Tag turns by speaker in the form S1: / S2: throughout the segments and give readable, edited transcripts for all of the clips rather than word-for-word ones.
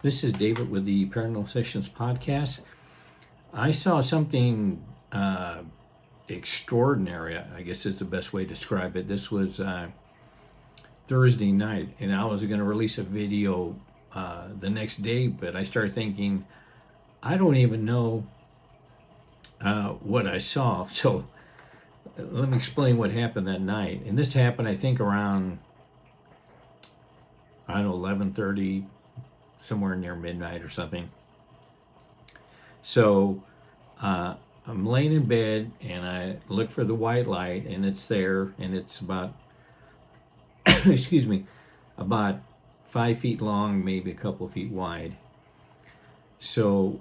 S1: This is David with the Paranormal Sessions podcast. I saw something extraordinary, I guess is the best way to describe it. This was Thursday night, and I was going to release a video the next day, but I started thinking, I don't even know what I saw. So let me explain what happened that night. And this happened, I think, around, I don't know, 11:30, somewhere near midnight or something. So I'm laying in bed and I look for the white light, and it's there, and it's about, excuse me, about 5 feet long, maybe a couple of feet wide. So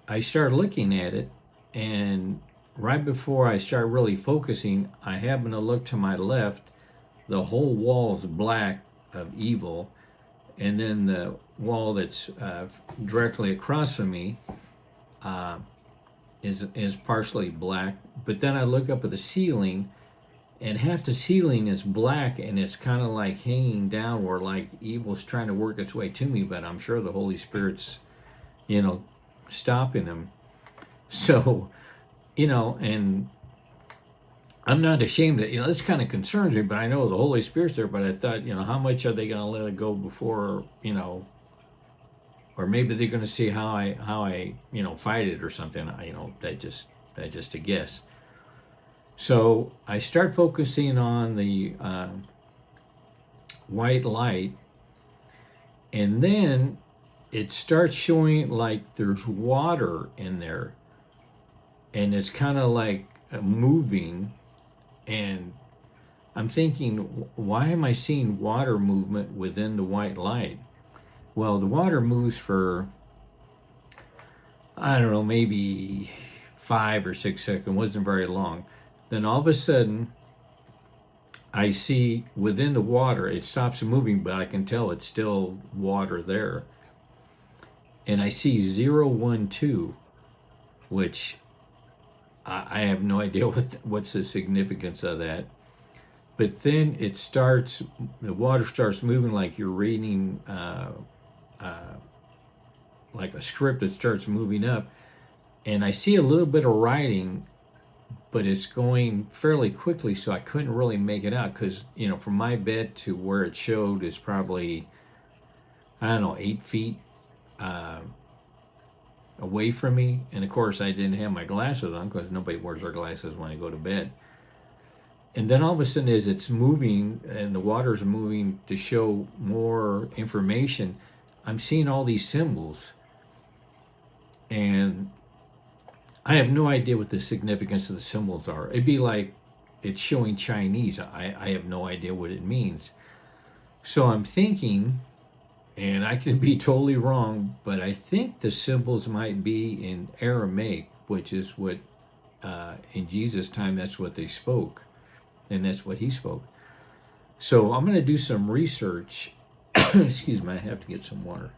S1: I start looking at it, and right before I start really focusing, I happen to look to my left. The whole wall is black of evil, and then the wall that's directly across from me is partially black. But then I look up at the ceiling, and half the ceiling is black, and it's kind of like hanging down, where like evil's trying to work its way to me, but I'm sure the Holy Spirit's, stopping them. So, and I'm not ashamed that, this kind of concerns me, but I know the Holy Spirit's there. But I thought, how much are they going to let it go before, or maybe they're going to see how I fight it or something. That's just a guess. So I start focusing on the white light, and then it starts showing like there's water in there, and it's kind of like moving. And I'm thinking, why am I seeing water movement within the white light? Well, the water moves for, I don't know, maybe 5 or 6 seconds, wasn't very long. Then all of a sudden, I see within the water, it stops moving, but I can tell it's still water there. And I see 012, which I have no idea what's the significance of that. But then the water starts moving like you're reading like a script that starts moving up. And I see a little bit of writing, but it's going fairly quickly, so I couldn't really make it out because, from my bed to where it showed is probably, I don't know, 8 feet away from me. And of course, I didn't have my glasses on because nobody wears their glasses when they go to bed. And then all of a sudden, as it's moving and the water's moving to show more information, I'm seeing all these symbols. And I have no idea what the significance of the symbols are. It'd be like it's showing Chinese. I have no idea what it means. So I'm thinking, and I can be totally wrong, but I think the symbols might be in Aramaic, which is what, in Jesus' time, that's what they spoke. And that's what he spoke. So I'm going to do some research. Excuse me, I have to get some water.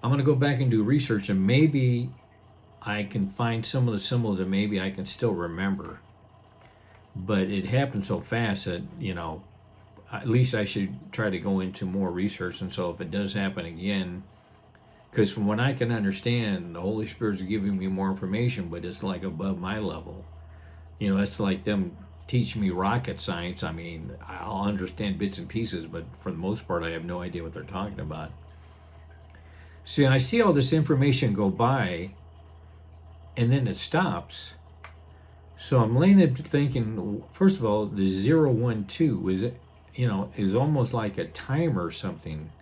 S1: I'm going to go back and do research, and maybe I can find some of the symbols that maybe I can still remember. But it happened so fast that, at least I should try to go into more research. And so if it does happen again, because from what I can understand, the Holy Spirit's giving me more information, but it's like above my level. It's like them teaching me rocket science. I mean, I'll understand bits and pieces, but for the most part, I have no idea what they're talking about. See, I see all this information go by, and then it stops. So I'm laying there thinking, first of all, the 012 is almost like a timer or something.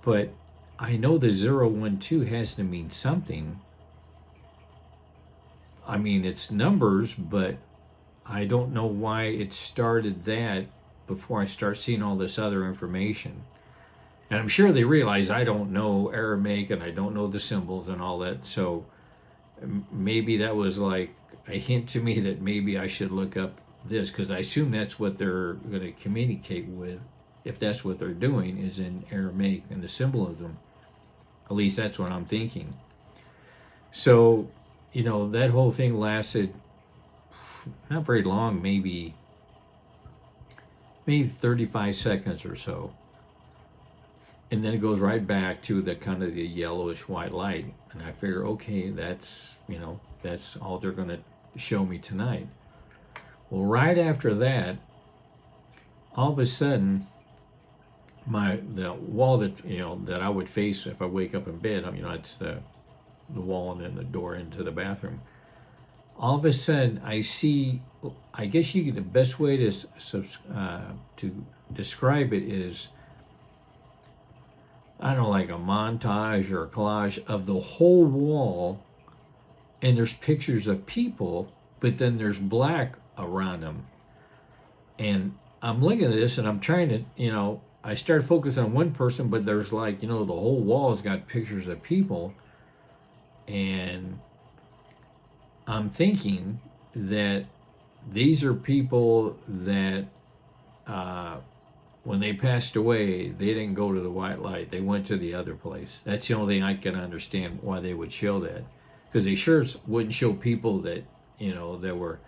S1: But I know the 012 has to mean something. I mean, it's numbers, but I don't know why it started that before I start seeing all this other information. And I'm sure they realize I don't know Aramaic and I don't know the symbols and all that. So maybe that was like a hint to me that maybe I should look up this, because I assume that's what they're going to communicate with, if that's what they're doing, is in Aramaic and the symbolism. At least that's what I'm thinking. So, that whole thing lasted not very long, maybe 35 seconds or so. and then it goes right back to the kind of the yellowish white light. And I figure, okay, that's, that's all they're going to show me tonight. Well, right after that, all of a sudden, the wall that that I would face if I wake up in bed, it's the wall and then the door into the bathroom. All of a sudden, I see. I guess the best way to describe it is, I don't know, like a montage or a collage of the whole wall, and there's pictures of people, but then there's black around them. And I'm looking at this and I'm trying to, I started focusing on one person, but there's like, the whole wall has got pictures of people. And I'm thinking that these are people that, when they passed away, they didn't go to the white light. They went to the other place. That's the only thing I can understand why they would show that. Because they sure wouldn't show people that, that were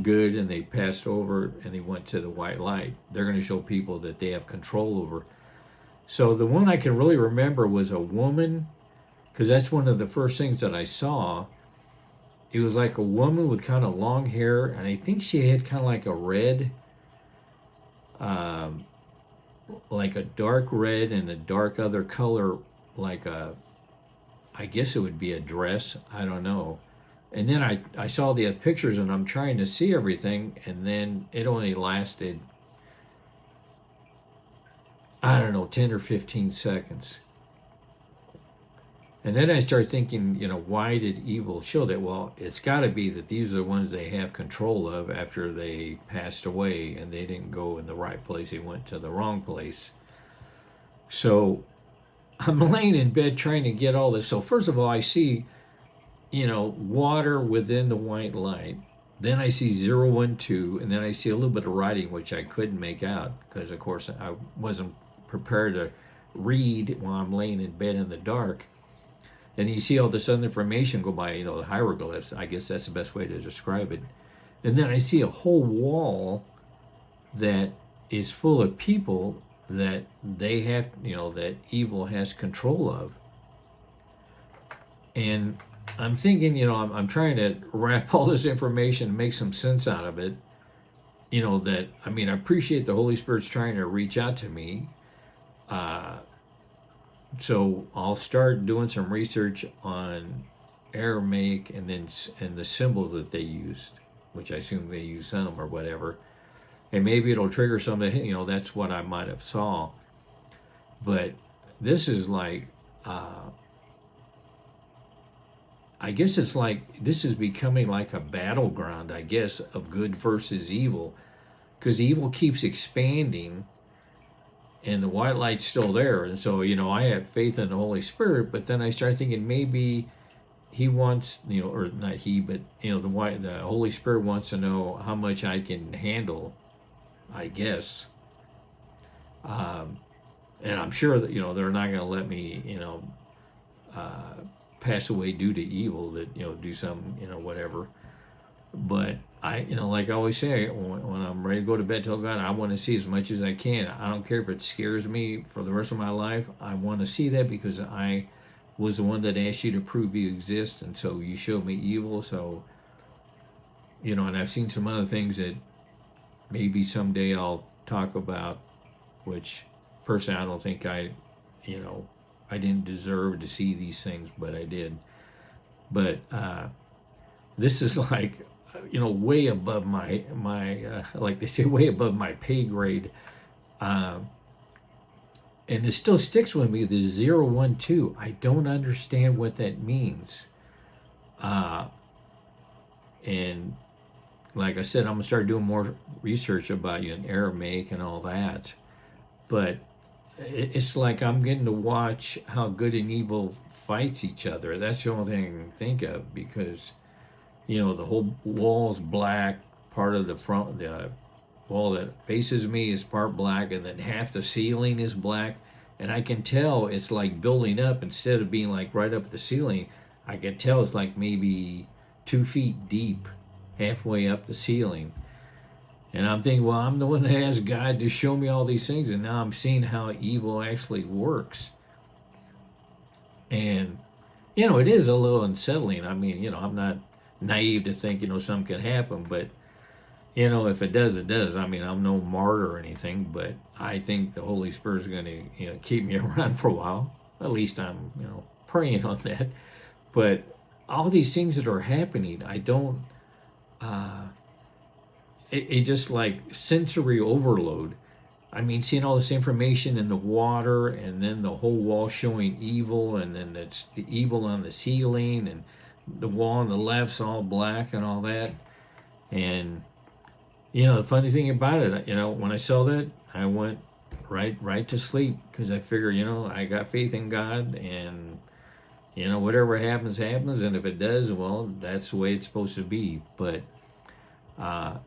S1: good and they passed over and they went to the white light. They're going to show people that they have control over. So the one I can really remember was a woman, because that's one of the first things that I saw. It was like a woman with kind of long hair, and I think she had kind of like a red, like a dark red and a dark other color, like I guess it would be a dress. I don't know. And then I saw the pictures and I'm trying to see everything, and then it only lasted, I don't know, 10 or 15 seconds. And then I started thinking, why did evil show that? Well, it's got to be that these are the ones they have control of after they passed away and they didn't go in the right place. They went to the wrong place. So I'm laying in bed trying to get all this. So first of all, I see, water within the white light. Then I see 012, and then I see a little bit of writing, which I couldn't make out because, of course, I wasn't prepared to read while I'm laying in bed in the dark. And you see all this other information go by, the hieroglyphs. I guess that's the best way to describe it. And then I see a whole wall that is full of people that they have, that evil has control of. And I'm thinking, I'm trying to wrap all this information and make some sense out of it. That, I appreciate the Holy Spirit's trying to reach out to me. So I'll start doing some research on Aramaic and the symbol that they used, which I assume they use some or whatever. And maybe it'll trigger something, that's what I might have saw. But this is like, I guess it's like, this is becoming like a battleground, I guess, of good versus evil. Because evil keeps expanding and the white light's still there. And so, I have faith in the Holy Spirit, but then I start thinking maybe he wants, or not he, but, the Holy Spirit wants to know how much I can handle, I guess. And I'm sure that, they're not going to let me, pass away due to evil, that, do some, whatever. But I, like I always say, when I'm ready to go to bed, tell God, I want to see as much as I can. I don't care if it scares me for the rest of my life. I want to see that because I was the one that asked you to prove you exist. And so you showed me evil. So, and I've seen some other things that maybe someday I'll talk about, which personally I don't think I didn't deserve to see these things, but I did. But this is like, way above my like they say, way above my pay grade. And it still sticks with me, the 012. I don't understand what that means. And like I said, I'm gonna start doing more research about you in Aramaic and all that. But it's like I'm getting to watch how good and evil fights each other. That's the only thing I can think of, because the whole wall's black. Part of the wall that faces me is part black, and then half the ceiling is black. And I can tell it's like building up instead of being like right up at the ceiling. I can tell it's like maybe 2 feet deep, halfway up the ceiling. And I'm thinking, well, I'm the one that asked God to show me all these things, and now I'm seeing how evil actually works. And, it is a little unsettling. I mean, I'm not naive to think, something could happen, but, if it does, it does. I mean, I'm no martyr or anything, but I think the Holy Spirit's going to, keep me around for a while. At least I'm, praying on that. But all these things that are happening, I don't, it just like sensory overload. I mean, seeing all this information in the water, and then the whole wall showing evil, and then it's the evil on the ceiling, and the wall on the left's all black and all that. And the funny thing about it, when I saw that, I went right to sleep, because I figure, I got faith in God, and whatever happens, happens, and if it does, well, that's the way it's supposed to be. But uh,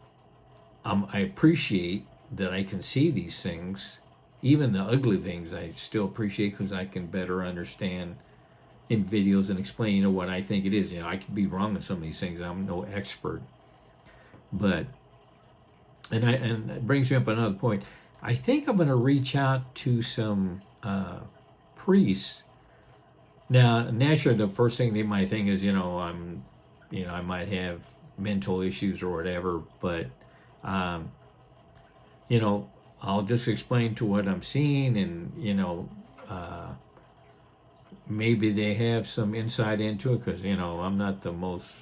S1: I appreciate that I can see these things, even the ugly things. I still appreciate, because I can better understand in videos and explain, what I think it is. I could be wrong on some of these things. I'm no expert, but and it brings me up another point. I think I'm going to reach out to some priests. Now, naturally, the first thing they might think is, I might have mental issues or whatever, but um, I'll just explain to what I'm seeing, and uh, maybe they have some insight into it, because I'm not the most,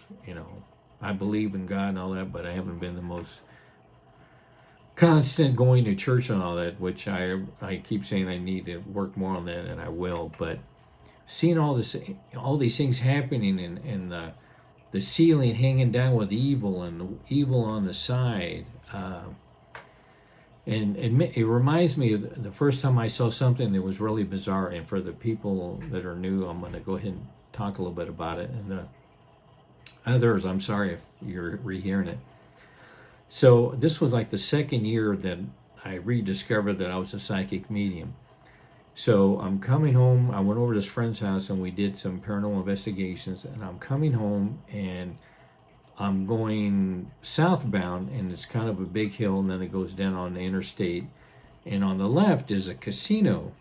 S1: I believe in God and all that, but I haven't been the most constant going to church and all that, which I keep saying I need to work more on that, and I will. But seeing all these things happening, and the ceiling hanging down with evil, and the evil on the side. And it reminds me of the first time I saw something that was really bizarre. And for the people that are new, I'm going to go ahead and talk a little bit about it. And the others, I'm sorry if you're rehearing it. So this was like the second year that I rediscovered that I was a psychic medium. So I'm coming home. I went over to this friend's house, and we did some paranormal investigations. And I'm coming home, and I'm going southbound, and it's kind of a big hill, and then it goes down on the interstate. And on the left is a casino.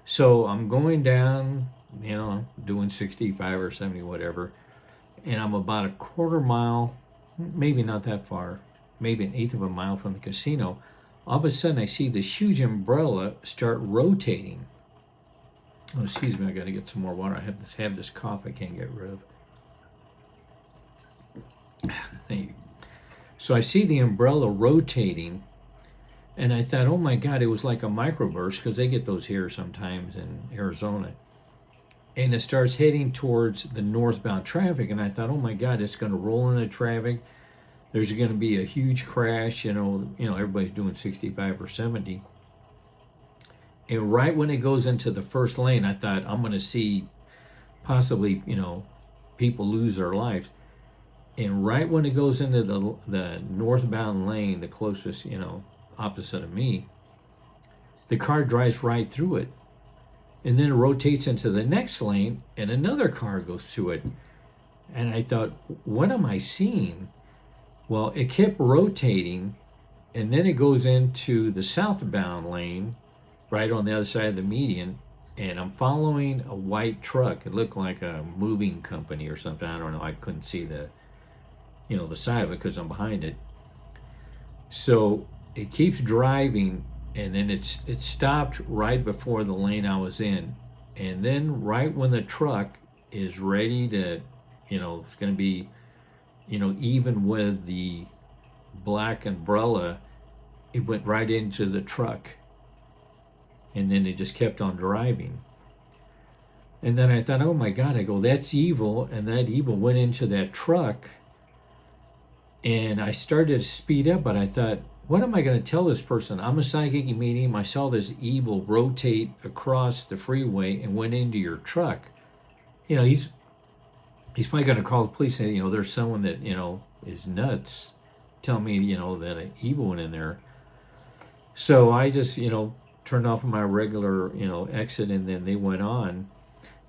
S1: So I'm going down, doing 65 or 70, whatever. And I'm about a quarter mile, maybe not that far, maybe an eighth of a mile from the casino. All of a sudden, I see this huge umbrella start rotating. Oh, excuse me, I got to get some more water. I have this cough I can't get rid of. Thank you. So I see the umbrella rotating, and I thought, oh my God, it was like a microburst, because they get those here sometimes in Arizona. And it starts heading towards the northbound traffic, and I thought, oh my God, it's going to roll into traffic. There's going to be a huge crash. Everybody's doing 65 or 70. And right when it goes into the first lane, I thought, I'm going to see possibly, people lose their lives. And right when it goes into the northbound lane, the closest, opposite of me, the car drives right through it. And then it rotates into the next lane, and another car goes through it. And I thought, what am I seeing? Well, it kept rotating, and then it goes into the southbound lane, right on the other side of the median, and I'm following a white truck. It looked like a moving company or something. I don't know. I couldn't see the side of it, because I'm behind it. So it keeps driving, and then it stopped right before the lane I was in. And then right when the truck is ready to, it's going to be, even with the black umbrella, it went right into the truck. And then it just kept on driving. And then I thought, oh my God, I go, that's evil. And that evil went into that truck. And I started to speed up, but I thought, what am I going to tell this person? I'm a psychic medium. I saw this evil rotate across the freeway and went into your truck. He's probably going to call the police and say, there's someone that, is nuts. Tell me, that an evil went in there. So I just, turned off my regular, exit, and then they went on.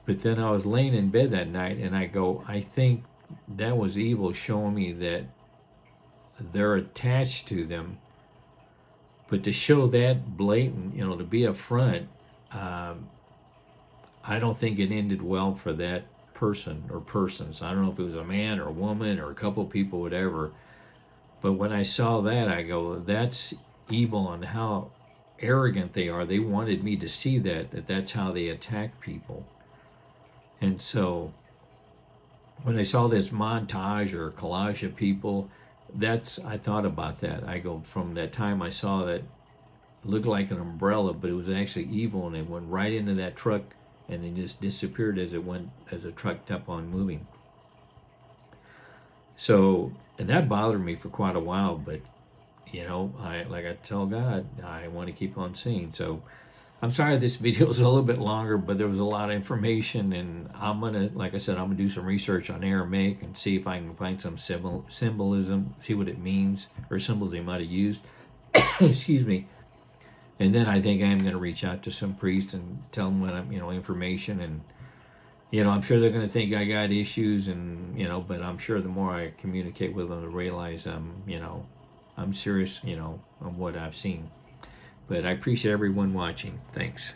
S1: But then I was laying in bed that night, and I go, I think that was evil showing me that they're attached to them. But to show that blatant, to be upfront, I don't think it ended well for that person or persons. I don't know if it was a man or a woman or a couple of people, whatever. But when I saw that, I go, that's evil, and how arrogant they are. They wanted me to see that's how they attack people. And so when I saw this montage or collage of people, I thought about that. I go, from that time I saw that, it looked like an umbrella, but it was actually evil, and it went right into that truck and then just disappeared as the truck kept on moving. So, and that bothered me for quite a while, but I tell God, I want to keep on seeing. So I'm sorry this video is a little bit longer, but there was a lot of information, and like I said, I'm gonna do some research on Aramaic and see if I can find some symbolism, see what it means, or symbols they might have used. Excuse me. And then I think I'm going to reach out to some priests and tell them what information, and I'm sure they're going to think I got issues, and but I'm sure the more I communicate with them, to realize I'm serious, on what I've seen. But I appreciate everyone watching. Thanks.